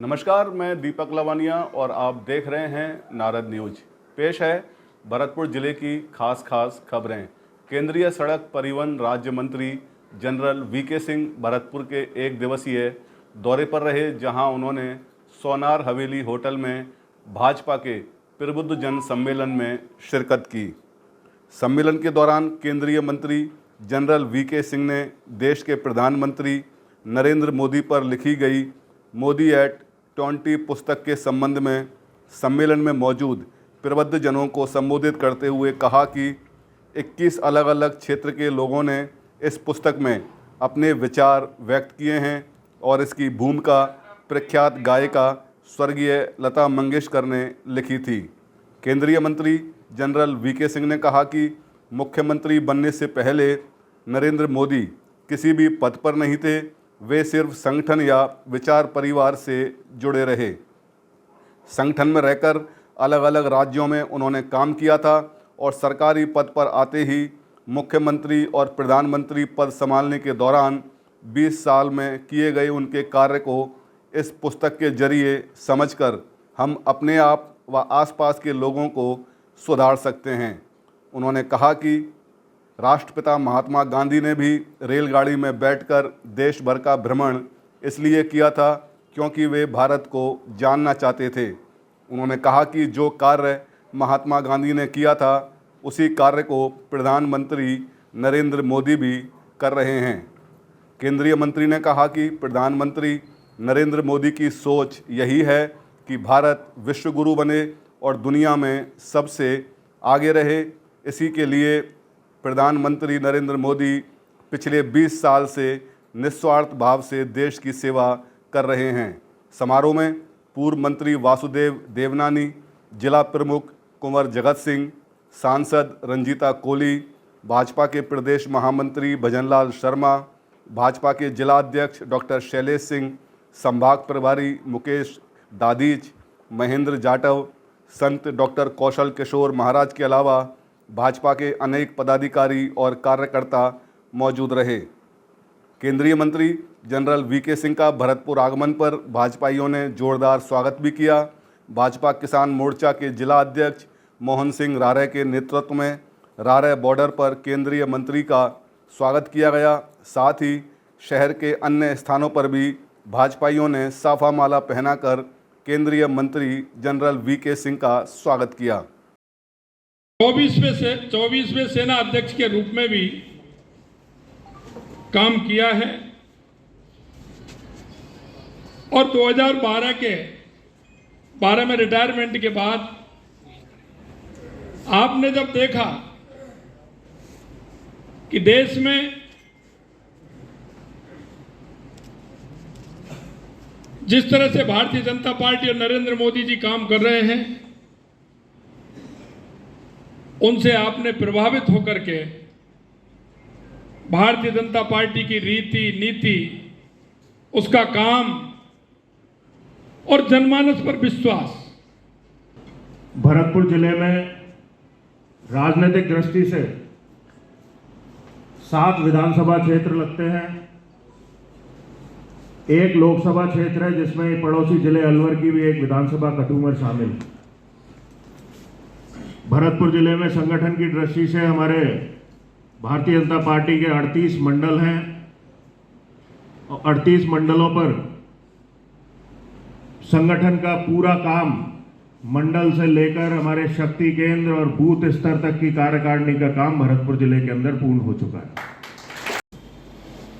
नमस्कार, मैं दीपक लवानिया और आप देख रहे हैं नारद न्यूज। पेश है भरतपुर जिले की खास खबरें। केंद्रीय सड़क परिवहन राज्य मंत्री जनरल वीके सिंह भरतपुर के एक दिवसीय दौरे पर रहे, जहां उन्होंने सोनार हवेली होटल में भाजपा के प्रबुद्ध जन सम्मेलन में शिरकत की। सम्मेलन के दौरान केंद्रीय मंत्री जनरल वीके सिंह ने देश के प्रधानमंत्री नरेंद्र मोदी पर लिखी गई मोदी एट 20 पुस्तक के संबंध में सम्मेलन में मौजूद प्रबुद्ध जनों को संबोधित करते हुए कहा कि 21 अलग अलग क्षेत्र के लोगों ने इस पुस्तक में अपने विचार व्यक्त किए हैं और इसकी भूमिका प्रख्यात गायिका स्वर्गीय लता मंगेशकर ने लिखी थी। केंद्रीय मंत्री जनरल वीके सिंह ने कहा कि मुख्यमंत्री बनने से पहले नरेंद्र मोदी किसी भी पद पर नहीं थे, वे सिर्फ संगठन या विचार परिवार से जुड़े रहे। संगठन में रहकर अलग अलग राज्यों में उन्होंने काम किया था और सरकारी पद पर आते ही मुख्यमंत्री और प्रधानमंत्री पद संभालने के दौरान 20 साल में किए गए उनके कार्य को इस पुस्तक के जरिए समझकर हम अपने आप व आसपास के लोगों को सुधार सकते हैं। उन्होंने कहा कि राष्ट्रपिता महात्मा गांधी ने भी रेलगाड़ी में बैठकर देश भर का भ्रमण इसलिए किया था क्योंकि वे भारत को जानना चाहते थे। उन्होंने कहा कि जो कार्य महात्मा गांधी ने किया था उसी कार्य को प्रधानमंत्री नरेंद्र मोदी भी कर रहे हैं। केंद्रीय मंत्री ने कहा कि प्रधानमंत्री नरेंद्र मोदी की सोच यही है कि भारत विश्व गुरु बने और दुनिया में सबसे आगे रहे। इसी के लिए प्रधानमंत्री नरेंद्र मोदी पिछले 20 साल से निस्वार्थ भाव से देश की सेवा कर रहे हैं। समारोह में पूर्व मंत्री वासुदेव देवनानी, जिला प्रमुख कुंवर जगत सिंह, सांसद रंजीता कोली, भाजपा के प्रदेश महामंत्री भजनलाल शर्मा, भाजपा के जिला अध्यक्ष डॉक्टर शैलेश सिंह, संभाग प्रभारी मुकेश दादीच, महेंद्र जाटव, संत डॉक्टर कौशल किशोर महाराज के अलावा भाजपा के अनेक पदाधिकारी और कार्यकर्ता मौजूद रहे। केंद्रीय मंत्री जनरल वीके सिंह का भरतपुर आगमन पर भाजपाइयों ने जोरदार स्वागत भी किया। भाजपा किसान मोर्चा के जिला अध्यक्ष मोहन सिंह रारे के नेतृत्व में रारे बॉर्डर पर केंद्रीय मंत्री का स्वागत किया गया। साथ ही शहर के अन्य स्थानों पर भी भाजपाइयों ने साफा माला पहनाकर केंद्रीय मंत्री जनरल वीके सिंह का स्वागत किया। 24वें सेना अध्यक्ष के रूप में भी काम किया है और 2012 में रिटायरमेंट के बाद आपने जब देखा कि देश में जिस तरह से भारतीय जनता पार्टी और नरेंद्र मोदी जी काम कर रहे हैं, उनसे आपने प्रभावित होकर के भारतीय जनता पार्टी की रीति नीति, उसका काम और जनमानस पर विश्वास। भरतपुर जिले में राजनीतिक दृष्टि से 7 विधानसभा क्षेत्र लगते हैं। एक लोकसभा क्षेत्र है जिसमें पड़ोसी जिले अलवर की भी एक विधानसभा कटुमर शामिल है। भरतपुर जिले में संगठन की दृष्टि से हमारे भारतीय जनता पार्टी के 38 मंडल हैं और 38 मंडलों पर संगठन का पूरा काम मंडल से लेकर हमारे शक्ति केंद्र और बूथ स्तर तक की कार्यकारिणी का काम भरतपुर जिले के अंदर पूर्ण हो चुका है।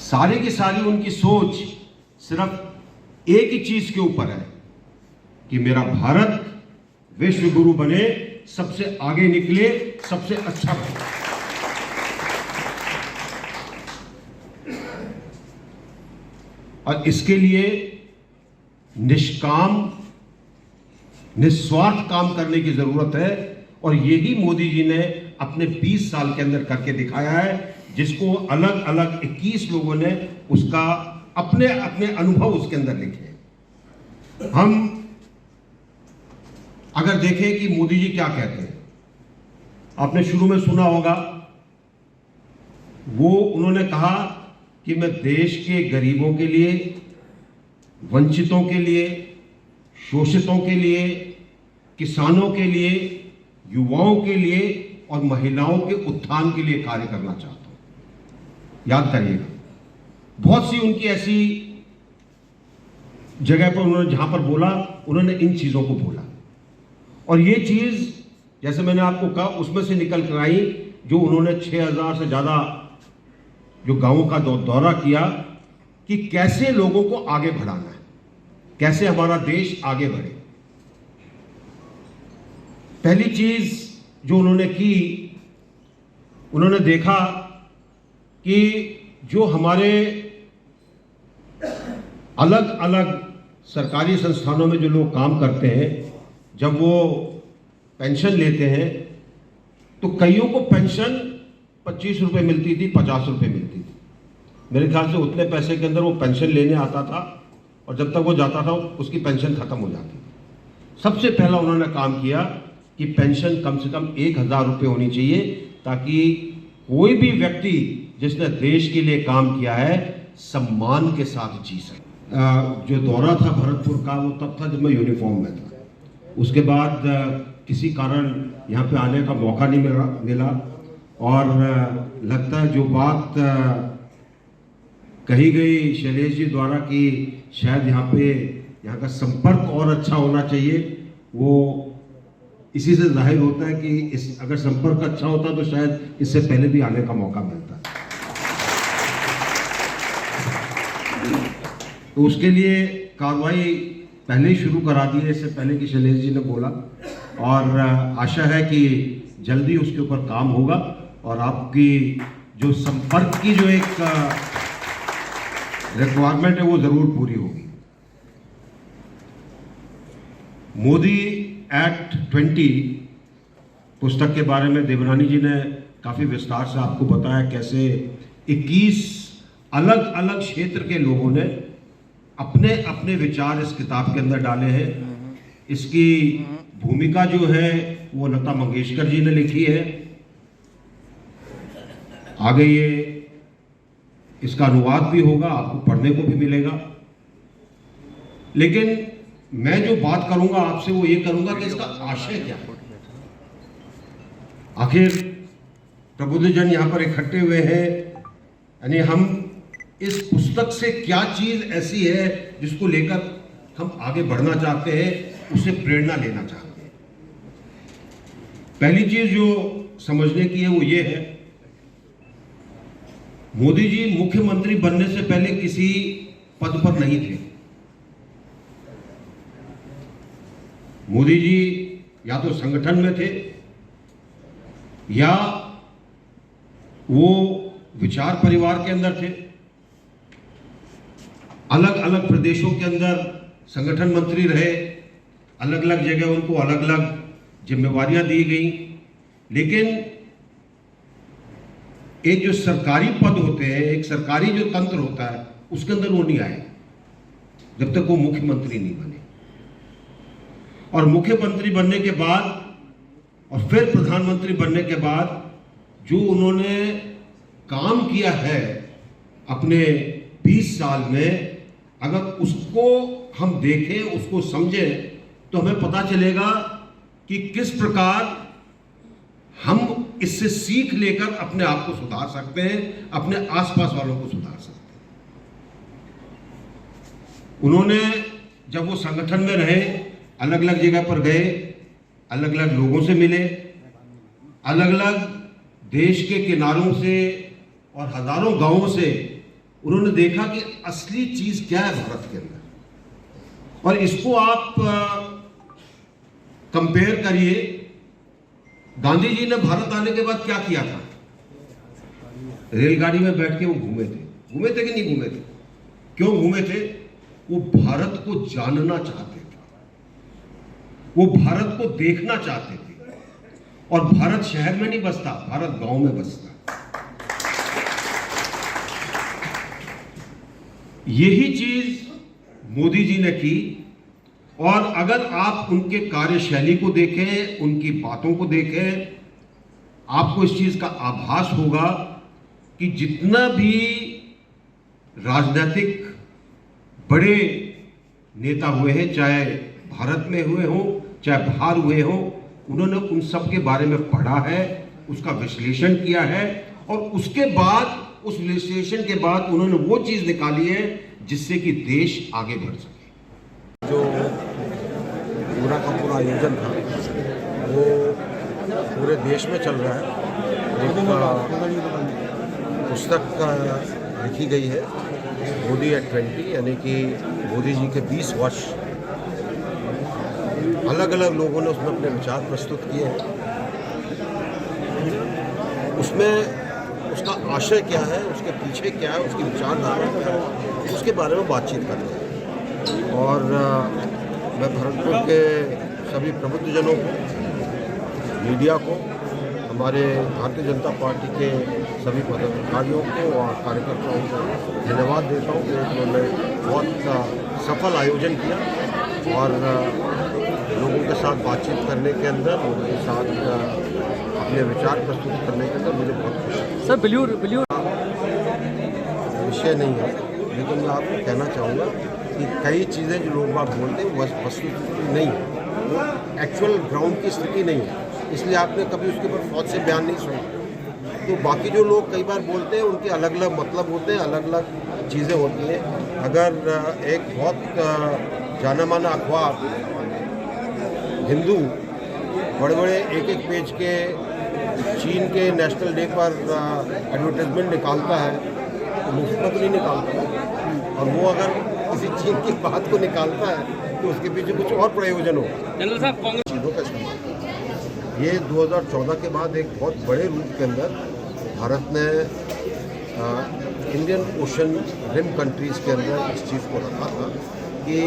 सारी की सारी उनकी सोच सिर्फ एक ही चीज के ऊपर है कि मेरा भारत विश्व गुरु बने, सबसे आगे निकले, सबसे अच्छा बने। और इसके लिए निष्काम निस्वार्थ काम करने की जरूरत है और यही मोदी जी ने अपने 20 साल के अंदर करके दिखाया है, जिसको अलग अलग 21 लोगों ने उसका अपने अपने अनुभव उसके अंदर लिखे। हम अगर देखें कि मोदी जी क्या कहते हैं, आपने शुरू में सुना होगा, वो उन्होंने कहा कि मैं देश के गरीबों के लिए, वंचितों के लिए, शोषितों के लिए, किसानों के लिए, युवाओं के लिए और महिलाओं के उत्थान के लिए कार्य करना चाहता हूं। याद करिएगा, बहुत सी उनकी ऐसी जगह पर उन्होंने जहां पर बोला, उन्होंने इन चीजों को बोला और ये चीज जैसे मैंने आपको कहा उसमें से निकल कर आई जो उन्होंने 6000 से ज्यादा जो गांवों का दौरा किया कि कैसे लोगों को आगे बढ़ाना है, कैसे हमारा देश आगे बढ़े। पहली चीज जो उन्होंने की, उन्होंने देखा कि जो हमारे अलग अलग सरकारी संस्थानों में जो लोग काम करते हैं, जब वो पेंशन लेते हैं तो कईयों को पेंशन 25 रुपये मिलती थी, 50 रुपये मिलती थी। मेरे ख्याल से उतने पैसे के अंदर वो पेंशन लेने आता था और जब तक वो जाता था उसकी पेंशन खत्म हो जाती थी। सबसे पहला उन्होंने काम किया कि पेंशन कम से कम 1000 रुपये होनी चाहिए ताकि कोई भी व्यक्ति जिसने देश के लिए काम किया है सम्मान के साथ जी सके। जो दौरा था भरतपुर का वो तब था जब मैं यूनिफॉर्म में था। उसके बाद किसी कारण यहाँ पे आने का मौका नहीं मिला और लगता है जो बात कही गई शैलेश जी द्वारा कि शायद यहाँ का संपर्क और अच्छा होना चाहिए, वो इसी से जाहिर होता है कि अगर संपर्क अच्छा होता तो शायद इससे पहले भी आने का मौका मिलता। तो उसके लिए कार्रवाई पहले ही शुरू करा दी है, इससे पहले कि शैलेश जी ने बोला, और आशा है कि जल्दी उसके ऊपर काम होगा और आपकी जो संपर्क की जो एक रिक्वायरमेंट है वो जरूर पूरी होगी। मोदी एक्ट 20 पुस्तक के बारे में देवरानी जी ने काफी विस्तार से आपको बताया कैसे 21 अलग अलग क्षेत्र के लोगों ने अपने अपने विचार इस किताब के अंदर डाले हैं। इसकी भूमिका जो है वो लता मंगेशकर जी ने लिखी है। आगे ये इसका अनुवाद भी होगा, आपको पढ़ने को भी मिलेगा। लेकिन मैं जो बात करूंगा आपसे वो ये करूंगा कि इसका आशय क्या है। आखिर प्रबुद्धजन यहां पर इकट्ठे हुए हैं, यानी हम इस पुस्तक से क्या चीज ऐसी है जिसको लेकर हम आगे बढ़ना चाहते हैं, उससे प्रेरणा लेना चाहते हैं। पहली चीज जो समझने की है वो ये है, मोदी जी मुख्यमंत्री बनने से पहले किसी पद पर नहीं थे। मोदी जी या तो संगठन में थे या वो विचार परिवार के अंदर थे। अलग अलग प्रदेशों के अंदर संगठन मंत्री रहे, अलग अलग जगह उनको अलग अलग जिम्मेवारियां दी गई। लेकिन एक जो सरकारी पद होते हैं, एक सरकारी जो तंत्र होता है, उसके अंदर वो नहीं आए जब तक वो मुख्यमंत्री नहीं बने। और मुख्यमंत्री बनने के बाद और फिर प्रधानमंत्री बनने के बाद जो उन्होंने काम किया है अपने 20 साल में, अगर उसको हम देखें, उसको समझें, तो हमें पता चलेगा कि किस प्रकार हम इससे सीख लेकर अपने आप को सुधार सकते हैं, अपने आसपास वालों को सुधार सकते हैं। उन्होंने जब वो संगठन में रहे, अलग अलग जगह पर गए, अलग अलग लोगों से मिले, अलग अलग देश के किनारों से और हजारों गांवों से उन्होंने देखा कि असली चीज क्या है भारत के अंदर। और इसको आप कंपेयर करिए, गांधी जी ने भारत आने के बाद क्या किया था? रेलगाड़ी में बैठ के वो घूमे थे कि नहीं घूमे थे? क्यों घूमे थे? वो भारत को जानना चाहते थे, वो भारत को देखना चाहते थे। और भारत शहर में नहीं बसता, भारत गांव में बसता। यही चीज मोदी जी ने की। और अगर आप उनके कार्यशैली को देखें, उनकी बातों को देखें, आपको इस चीज का आभास होगा कि जितना भी राजनीतिक बड़े नेता हुए हैं, चाहे भारत में हुए हों चाहे बाहर हुए हों, उन्होंने उन सब के बारे में पढ़ा है, उसका विश्लेषण किया है और उसके बाद उस विश्लेषण के बाद उन्होंने वो चीज़ निकाली है जिससे कि देश आगे बढ़ सके। जो पूरा का पूरा आयोजन था वो पूरे देश में चल रहा है। एक पुस्तक लिखी गई है मोदी एट 20, यानी कि मोदी जी के 20 वर्ष। अलग अलग लोगों ने उसमें अपने विचार प्रस्तुत किए हैं। उसमें उसका आशय क्या है, उसके पीछे क्या है, उसकी विचारधारा क्या है, उसके बारे में बातचीत करते हैं। और मैं भरतपुर के सभी प्रबुद्धजनों को, मीडिया को, हमारे भारतीय जनता पार्टी के सभी पदाधिकारियों को और कार्यकर्ताओं को धन्यवाद देता हूँ कि उन्होंने बहुत सफल आयोजन किया और लोगों के साथ बातचीत करने के अंदर, लोगों के साथ अपने विचार प्रस्तुत करने के अंदर मुझे बहुत खुशी है। सर बिल्यूर विषय नहीं है, लेकिन मैं आपको कहना चाहूँगा कि कई चीज़ें जो लोग बात बोलते हैं वह वस्तुस्थिति नहीं है, वो एक्चुअल ग्राउंड की स्थिति नहीं है, इसलिए आपने कभी उसके ऊपर फौज से बयान नहीं सुना। तो बाकी जो लोग कई बार बोलते हैं उनके अलग अलग मतलब होते हैं, अलग अलग चीज़ें होती हैं। अगर एक बहुत जाना माना अखबार हिंदू बड़े बड़े एक पेज के चीन के नेशनल डे पर एडवर्टाइजमेंट निकालता है तो मुफ्त में तो नहीं निकालता, और वो अगर किसी चीन की बात को निकालता है तो उसके पीछे कुछ और प्रयोजन हो। जनरल साहब कांग्रेस चीज़ों का इस्तेमाल ये 2014 के बाद एक बहुत बड़े रूप के अंदर भारत ने इंडियन ओशन रिम कंट्रीज़ के अंदर इस चीज़ को रखा था कि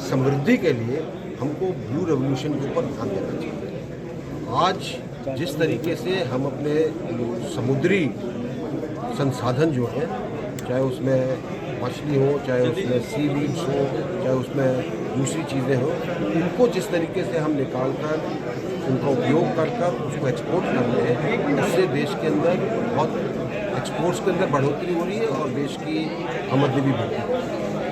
समृद्धि के लिए हमको ब्लू रेवोल्यूशन के ऊपर ध्यान देना चाहिए। आज जिस तरीके से हम अपने समुद्री संसाधन जो हैं, चाहे उसमें मछली हो, चाहे उसमें सी वीड्स हो, चाहे उसमें दूसरी चीज़ें हो, उनको जिस तरीके से हम निकाल कर उनका उपयोग कर उसको एक्सपोर्ट कर रहे हैं, उससे देश के अंदर बहुत एक्सपोर्ट्स के अंदर बढ़ोतरी हो रही है और देश की आमदनी भी बढ़ रही है।